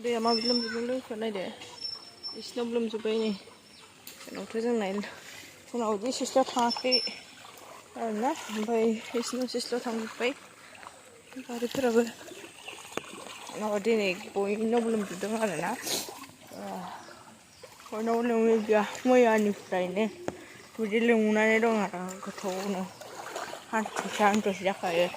दैया माबायदि लोमजोबदोंलै नायदो बिसिनाव लोमजोब्बाय नै जोंनावथ' जोंनाव बिदि सिस्लायाव थाङाखै आरोना ओमफ्राय बिसिनाव सिस्लायाव थांजोब्बाय बारिफोराबो माबा दिनै बयनावबो लोमजोबदों आरोना बयनावबो लोमनाय गैया मैयानिफ्रायनो बिदि लोमनानै दं आरो गोथौनो हान्थुसे जाखायो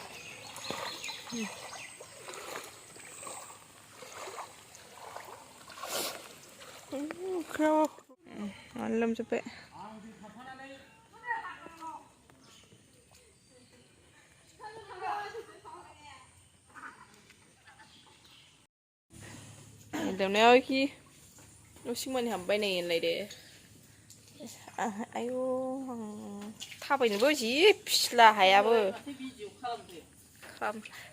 मानो लोमजोब्बाय लोमनायाव खि न' सिंमानि हाबबाय नै होनलायदो आयौ आं थाबायनोबो जि फिस्ला हायाबो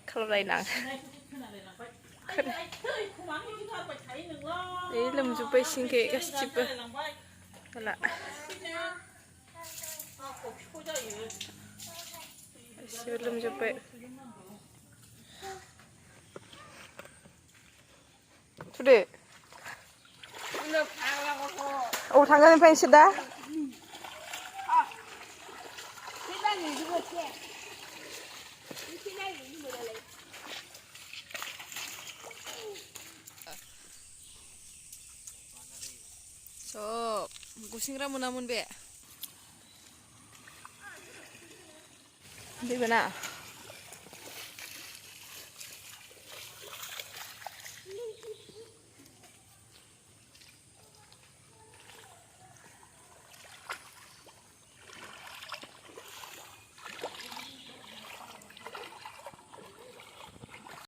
खालामलायनां लोमजोब्बाय सिंखै गासिबो हाला गासिबो लोमजोब्बाय थुदो अबाव थांगोन ओमफ्राय नोंसोर दा सब गुसेंग्रा मोनामोन बे दैबाना